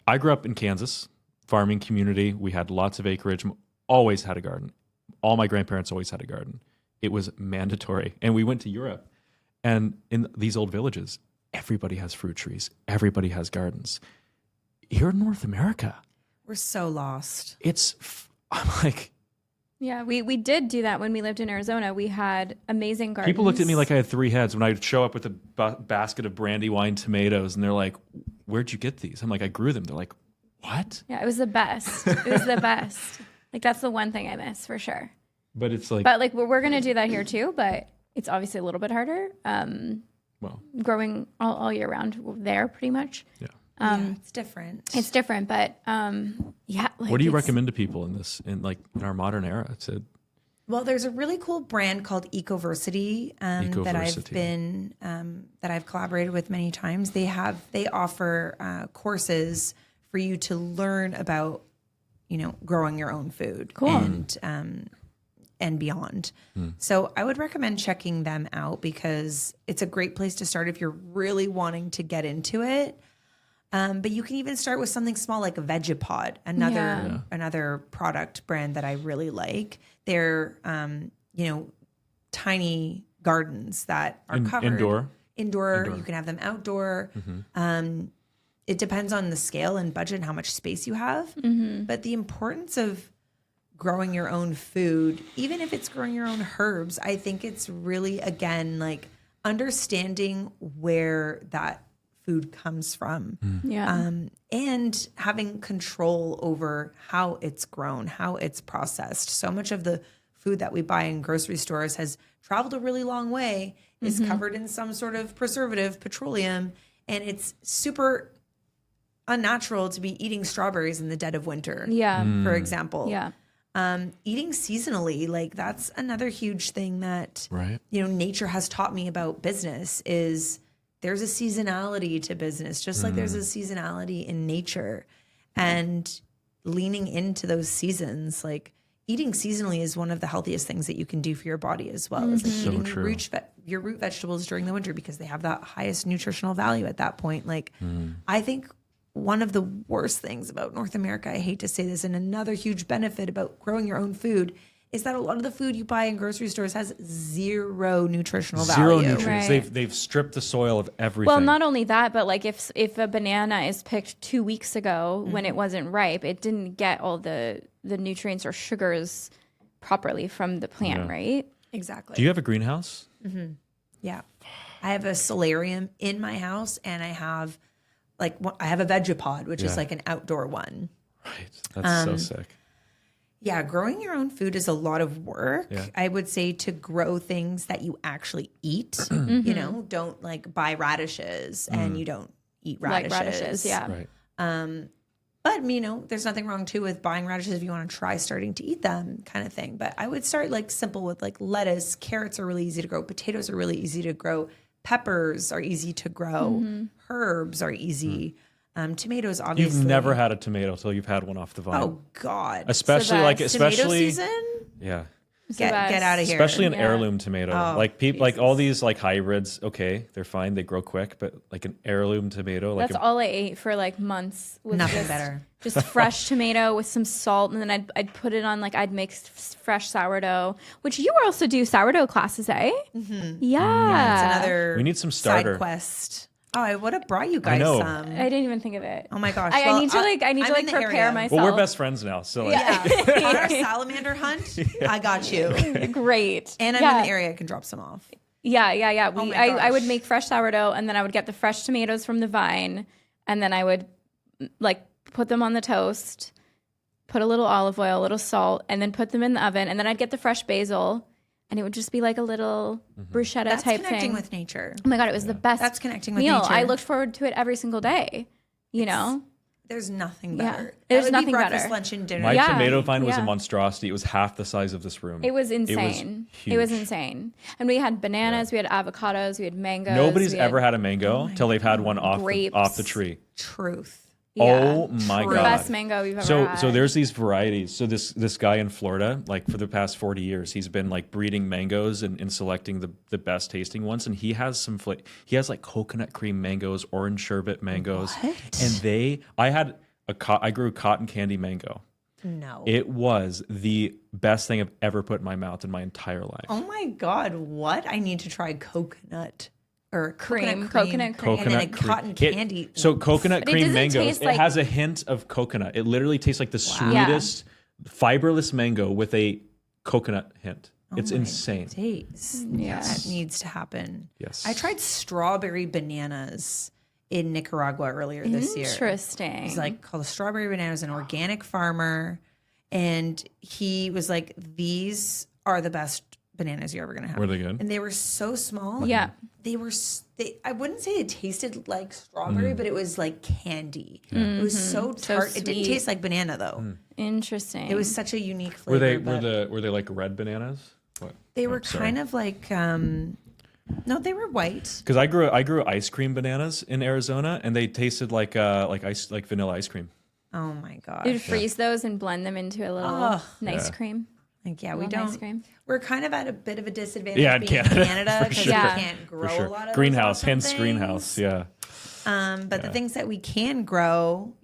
I grew up in Kansas, farming community. We had lots of acreage, always had a garden. All my grandparents always had a garden. It was mandatory. And we went to Europe. And in these old villages, everybody has fruit trees. Everybody has gardens. Here in North America, we're so lost. I'm like... Yeah, we did do that when we lived in Arizona. We had amazing gardens. People looked at me like I had three heads when I'd show up with a basket of Brandywine tomatoes, and they're like, where'd you get these? I'm like, I grew them. They're like, what? Yeah, it was the best. It was the best. Like, that's the one thing I miss for sure. But it's like... But like, we're going to do that here too, but it's obviously a little bit harder. Growing all year round there pretty much. Yeah. It's different. It's different, but yeah. Like, what do you recommend to people in our modern era? Well, there's a really cool brand called Ecoversity that I've collaborated with many times. They offer courses for you to learn about, growing your own food. Cool. And beyond. So I would recommend checking them out because it's a great place to start if you're really wanting to get into it. But you can even start with something small like a Vegapod, another product brand that I really like. They're, tiny gardens that are covered. Indoor. You can have them outdoor. It depends on the scale and budget and how much space you have. But the importance of growing your own food, even if it's growing your own herbs, I think it's really, again, like understanding where that food comes from. And having control over how it's grown, how it's processed. So much of the food that we buy in grocery stores has traveled a really long way, is covered in some sort of preservative, petroleum, and it's super unnatural to be eating strawberries in the dead of winter, for example. Eating seasonally, like that's another huge thing that, nature has taught me about business is there's a seasonality to business, just like there's a seasonality in nature, and leaning into those seasons, like eating seasonally is one of the healthiest things that you can do for your body as well. It's like eating your root vegetables during the winter because they have that highest nutritional value at that point. Like I think one of the worst things about North America, I hate to say this, and another huge benefit about growing your own food is that a lot of the food you buy in grocery stores has zero nutritional value. Zero nutrients. Right. They've stripped the soil of everything. Well, not only that, but like if a banana is picked 2 weeks ago when it wasn't ripe, it didn't get all the nutrients or sugars properly from the plant, right? Exactly. Do you have a greenhouse? Mm-hmm. Yeah. I have a solarium in my house, and I have a Vegapod, which is like an outdoor one. Right. That's so sick. Yeah, growing your own food is a lot of work. Yeah. I would say to grow things that you actually eat. Don't like buy radishes and you don't eat radishes. Like radishes, yeah. Right. But there's nothing wrong too with buying radishes if you want to try starting to eat them, kind of thing. But I would start like simple with like lettuce. Carrots are really easy to grow. Potatoes are really easy to grow. Peppers are easy to grow. Herbs are easy. Tomatoes, obviously. You've never had a tomato till you've had one off the vine. Oh God! Especially tomato season. Yeah. Get out of here. Especially an heirloom tomato. Like all these like hybrids. Okay, they're fine. They grow quick, but like an heirloom tomato. That's all I ate for like months. Was nothing better. Just fresh tomato with some salt, and then I'd put it on I'd make fresh sourdough, which you also do sourdough classes, eh? Mm-hmm. Yeah. It's another. We need some starter side quest. Oh, I would have brought you guys some. I didn't even think of it. Oh my gosh! I need to prepare myself. Well, we're best friends now, so on our salamander hunt, I got you. Great. And I'm in the area. I can drop some off. Yeah. I would make fresh sourdough, and then I would get the fresh tomatoes from the vine, and then I would put them on the toast, put a little olive oil, a little salt, and then put them in the oven, and then I'd get the fresh basil. And it would just be like a little bruschetta type thing. That's connecting with nature. Oh my God, it was the best. That's connecting with meal. nature. I looked forward to it every single day. There's nothing better. Yeah. There's nothing breakfast, better. lunch, and dinner. My tomato vine was a monstrosity. It was half the size of this room. It was insane. It was insane. And we had bananas, we had avocados, we had mangoes. Nobody's ever had a mango till they've had one off the tree. Truth. Yeah. Oh my God. The best mango we've ever had. So there's these varieties. So this guy in Florida, like for the past 40 years, he's been like breeding mangoes and selecting the best tasting ones. And he has he has like coconut cream mangoes, orange sherbet mangoes. What? And I grew cotton candy mango. No. It was the best thing I've ever put in my mouth in my entire life. Oh my God, what? I need to try coconut. Or coconut cream. And then cotton candy. Coconut cream mangoes, it like, has a hint of coconut. It literally tastes like the sweetest, fiberless mango with a coconut hint. It's insane. That needs to happen. Yes. I tried strawberry bananas in Nicaragua earlier this year. Interesting. It's called Strawberry Bananas, an organic farmer. And he was like, these are the best bananas you're ever going to have. Were they good? And they were so small. Yeah. I wouldn't say it tasted like strawberry, but it was like candy. It was so tart. It didn't taste like banana though. Interesting. It was such a unique flavor. Were they like red bananas? What? They were kind of like no, they were white. Because I grew ice cream bananas in Arizona, and they tasted like vanilla ice cream. Oh my God. You'd freeze those and blend them into a little nice cream. We don't. Ice cream. We're kind of at a bit of a disadvantage being in Canada because we can't grow a lot of greenhouse, hence greenhouse. Yeah. But the things that we can grow,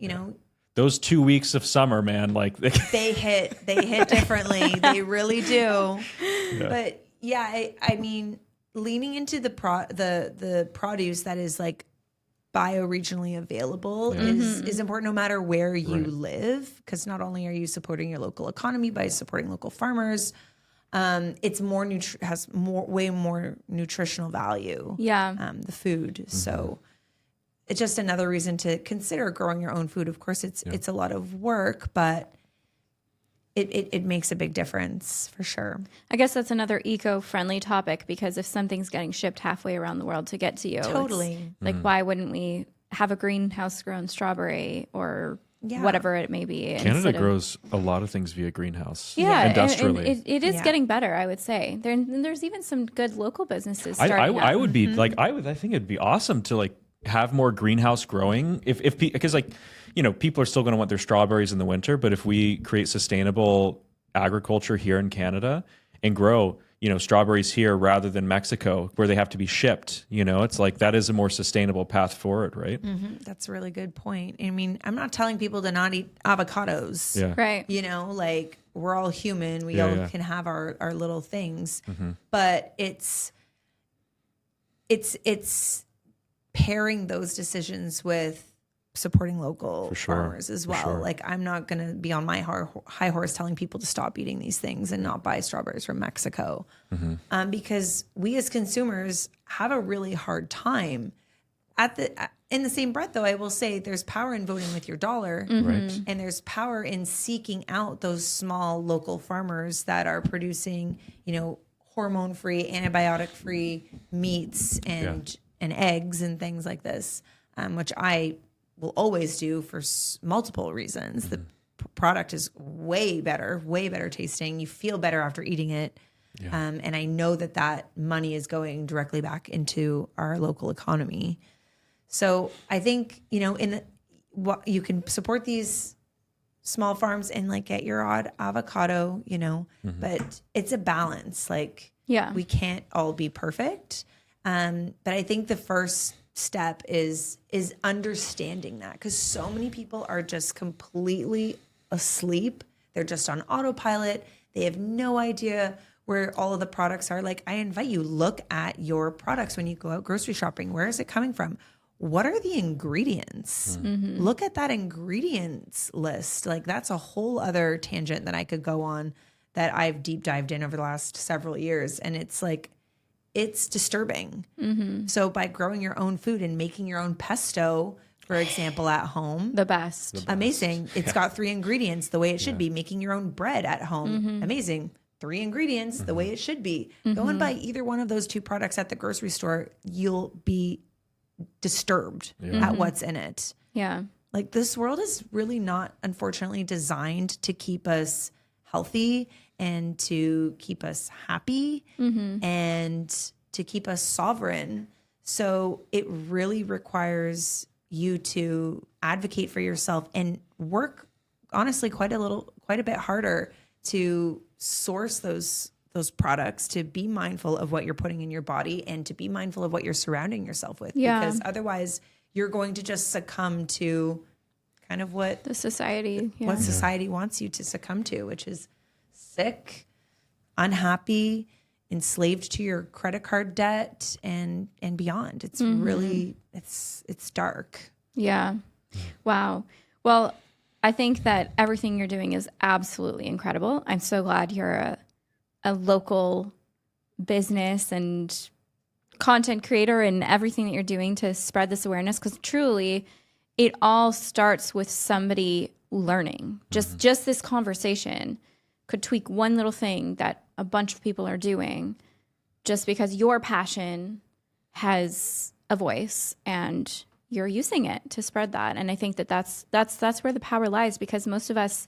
those 2 weeks of summer, man, they hit differently. They really do. Yeah. But I mean, leaning into the produce that is like bioregionally available is important no matter where you live, because not only are you supporting your local economy by supporting local farmers, it's has way more nutritional value. The food. So it's just another reason to consider growing your own food. Of course, it's a lot of work, but it makes a big difference for sure. I guess that's another eco-friendly topic, because if something's getting shipped halfway around the world to get to you, totally. Why wouldn't we have a greenhouse grown strawberry or whatever it may be. Canada grows a lot of things via greenhouse. Yeah, industrially. And it is getting better, I would say. There's even some good local businesses starting I would be like, I think it'd be awesome to like have more greenhouse growing because like, you know, people are still going to want their strawberries in the winter, but if we create sustainable agriculture here in Canada and grow, you know, strawberries here rather than Mexico where they have to be shipped, you know, it's like that is a more sustainable path forward, right? That's a really good point. I mean, I'm not telling people to not eat avocados. Yeah. Right. You know, like we're all human. We all can have our little things, but it's pairing those decisions with supporting local farmers as well. Like I'm not going to be on my high horse telling people to stop eating these things and not buy strawberries from Mexico, because we as consumers have a really hard time. In the same breath, though, I will say there's power in voting with your dollar, Right. and there's power in seeking out those small local farmers that are producing, you know, hormone-free, antibiotic-free meats and eggs and things like this, which I will always do for multiple reasons. The product is way better tasting. You feel better after eating it. And I know that money is going directly back into our local economy. So I think, you know, you can support these small farms and like get your odd avocado, you know, but it's a balance. Like, we can't all be perfect. But I think the first step is understanding that, because so many people are just completely asleep. They're just on autopilot. They have no idea where all of the products are. Like, I invite you, look at your products when you go out grocery shopping. Where is it coming from? What are the ingredients? Look at that ingredients list. Like, that's a whole other tangent that I could go on that I've deep dived in over the last several years. And it's like, it's disturbing. So by growing your own food and making your own pesto, for example, at home. The best. Amazing. It's got 3 ingredients the way it should be. Making your own bread at home. Amazing. 3 ingredients the way it should be. Go and buy either one of those 2 products at the grocery store. You'll be disturbed at what's in it. Yeah. Like, this world is really not, unfortunately, designed to keep us healthy and to keep us happy and to keep us sovereign. So it really requires you to advocate for yourself and work, honestly, quite a bit harder to source those products, to be mindful of what you're putting in your body and to be mindful of what you're surrounding yourself with. Because otherwise you're going to just succumb to kind of what the society, what society wants you to succumb to, which is sick, unhappy, enslaved to your credit card debt and beyond. It's really, it's dark. Yeah. Wow. Well, I think that everything you're doing is absolutely incredible. I'm so glad you're a local business and content creator and everything that you're doing to spread this awareness, because truly it all starts with somebody learning. Just this conversation could tweak one little thing that a bunch of people are doing just because your passion has a voice and you're using it to spread that. And I think that that's where the power lies, because most of us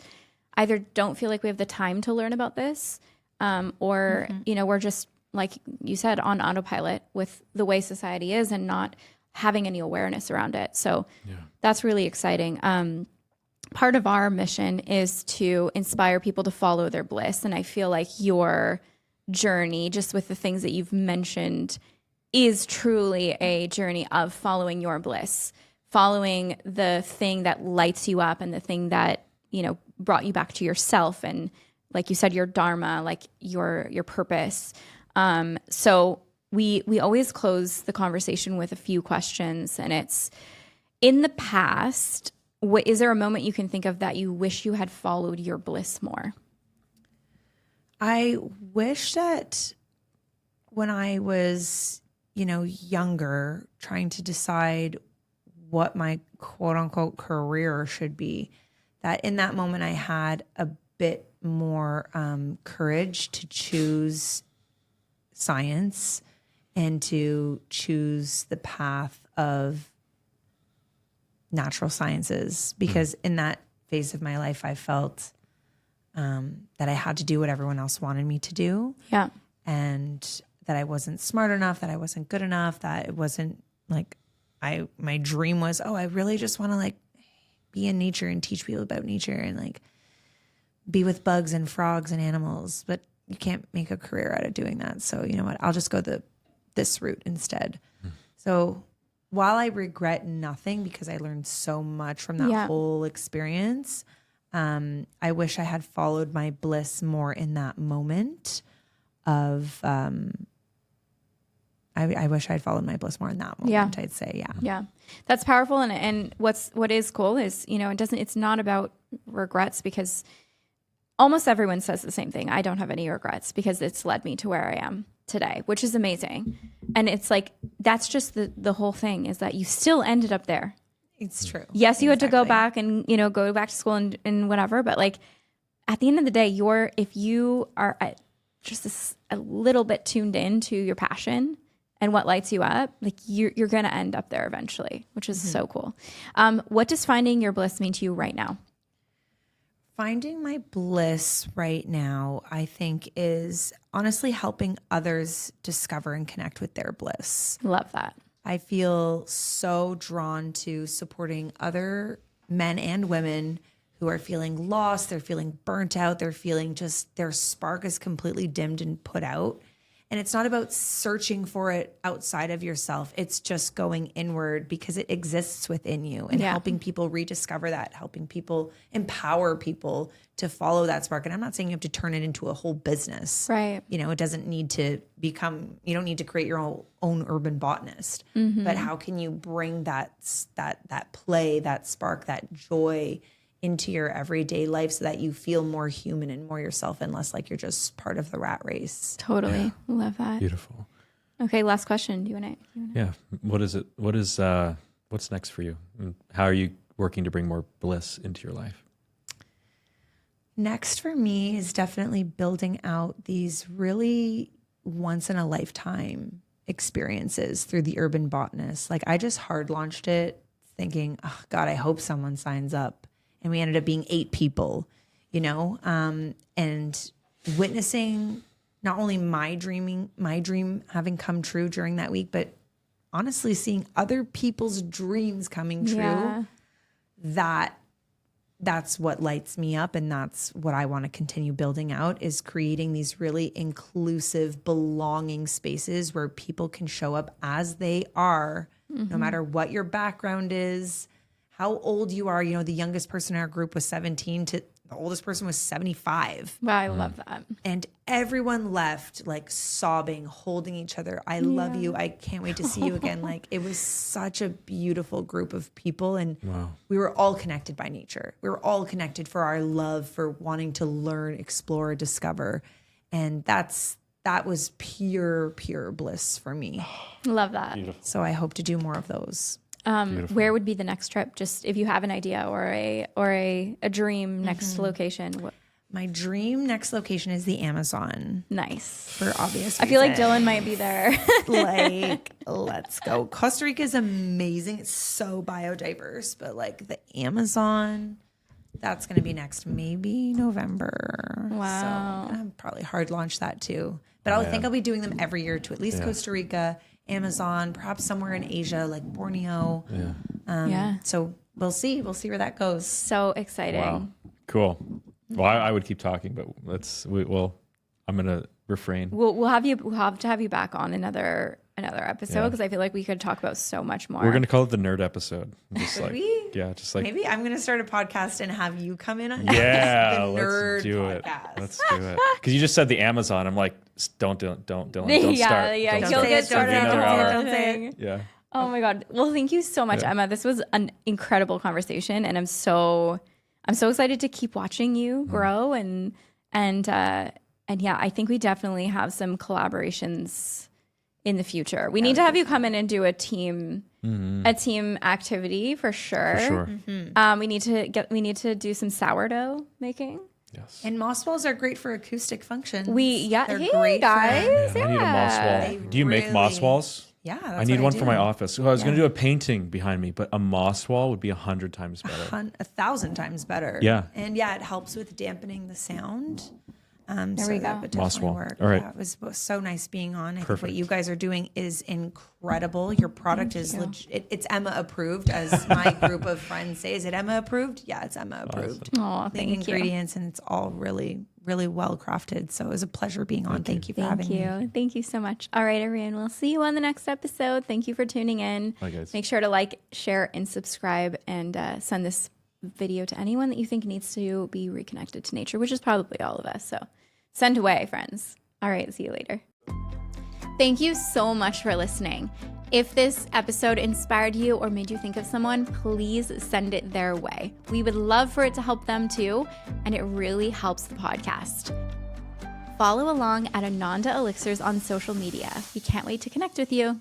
either don't feel like we have the time to learn about this, or, you know, we're just, like you said, on autopilot with the way society is and not having any awareness around it. So that's really exciting. Part of our mission is to inspire people to follow their bliss. And I feel like your journey, just with the things that you've mentioned, is truly a journey of following your bliss, following the thing that lights you up and the thing that, you know, brought you back to yourself. And like you said, your dharma, like your purpose. So we always close the conversation with a few questions, and it's, in the past, is there a moment you can think of that you wish you had followed your bliss more? I wish that when I was, you know, younger, trying to decide what my quote unquote career should be, that in that moment I had a bit more courage to choose science and to choose the path of natural sciences, because in that phase of my life, I felt that I had to do what everyone else wanted me to do. Yeah. And that I wasn't smart enough, that I wasn't good enough, that it wasn't like my dream was, I really just want to like be in nature and teach people about nature and like be with bugs and frogs and animals. But you can't make a career out of doing that. So you know what? I'll just go this route instead. So while I regret nothing because I learned so much from that whole experience, I wish I had followed my bliss more in that moment of, I wish I'd followed my bliss more in that moment. I'd say, Yeah. That's powerful. And what is cool is, it's not about regrets, because almost everyone says the same thing. I don't have any regrets because it's led me to where I am today, which is amazing. And it's like, that's just the whole thing, is that you still ended up there. It's true. Yes, you had to go back and, go back to school and whatever. But like at the end of the day, if you are just a little bit tuned in to your passion and what lights you up, like you're going to end up there eventually, which is so cool. What does finding your bliss mean to you right now? Finding my bliss right now, I think, is honestly helping others discover and connect with their bliss. Love that. I feel so drawn to supporting other men and women who are feeling lost, they're feeling burnt out, they're feeling just their spark is completely dimmed and put out. And it's not about searching for it outside of yourself. It's just going inward because it exists within you, and helping people rediscover that, helping people empower people to follow that spark. And I'm not saying you have to turn it into a whole business. Right. It doesn't need to you don't need to create your own urban botanist, but how can you bring that play, that spark, that joy into your everyday life so that you feel more human and more yourself and less like you're just part of the rat race. Totally. Yeah. Love that. Beautiful. Okay. Last question. Do you want to? Yeah. What's next for you? How are you working to bring more bliss into your life? Next for me is definitely building out these really once in a lifetime experiences through the Urban Botanist. Like I just hard launched it thinking, oh God, I hope someone signs up. And we ended up being 8 people, and witnessing not only my dream having come true during that week, but honestly seeing other people's dreams coming true. Yeah. That's what lights me up. And that's what I want to continue building out, is creating these really inclusive, belonging spaces where people can show up as they are, no matter what your background is, how old you are. The youngest person in our group was 17 to the oldest person was 75. Wow, I love that. And everyone left like sobbing, holding each other. I love you. I can't wait to see you again. Like it was such a beautiful group of people. And we were all connected by nature. We were all connected for our love for wanting to learn, explore, discover. And that was pure bliss for me. Love that. Beautiful. So I hope to do more of those. Where would be the next trip? Just if you have an idea or a dream next location. My dream next location is the Amazon. Nice. For obvious reasons. I feel like Dylan might be there. Like, let's go. Costa Rica is amazing. It's so biodiverse, but like the Amazon, that's going to be next, maybe November. Wow. So I'm gonna probably hard launch that too. But I think I'll be doing them every year to at least Costa Rica, Amazon, perhaps somewhere in Asia, like Borneo. So we'll see. We'll see where that goes. So exciting. Wow. Cool. Well, I would keep talking, but I'm going to refrain. We'll have to have you back on another episode, because I feel like we could talk about so much more. We're going to call it the nerd episode. Just like maybe I'm going to start a podcast and have you come in on the nerd let's do podcast. Let's do it. Because you just said the Amazon. I'm like, don't start. He'll Don't get started on Don't say it. Yeah. Oh my God. Well, thank you so much, Emma. This was an incredible conversation, and I'm so excited to keep watching you grow and yeah, I think we definitely have some collaborations in the future. We need to have you come in and do a team activity for sure. We need to do some sourdough making. Yes. And moss balls are great for acoustic functions. They're great guys. I need a moss ball. Do you make moss balls? Yeah, that's I need one for my office. So I was going to do a painting behind me, but a moss wall would be 100 times better. 1,000 times better. Yeah. And yeah, it helps with dampening the sound. There we go. That would Moss definitely wall. work. All right. Yeah, it was so nice being on. I think Perfect. what you guys are doing is incredible. Your product is legit. It's Emma approved, as my group of friends say. Is it Emma approved? Yeah, it's Emma approved. Oh, The thank you. ingredients, and it's all really, really well crafted. So it was a pleasure being on. Thank you for having me. Thank you so much. All right, everyone. We'll see you on the next episode. Thank you for tuning in. Bye, guys. Make sure to like, share, and subscribe, and send this video to anyone that you think needs to be reconnected to nature, which is probably all of us. So send away, friends. All right, see you later. Thank you so much for listening. If this episode inspired you or made you think of someone, please send it their way. We would love for it to help them too, and it really helps the podcast. Follow along at Ananda Elixirs on social media. We can't wait to connect with you.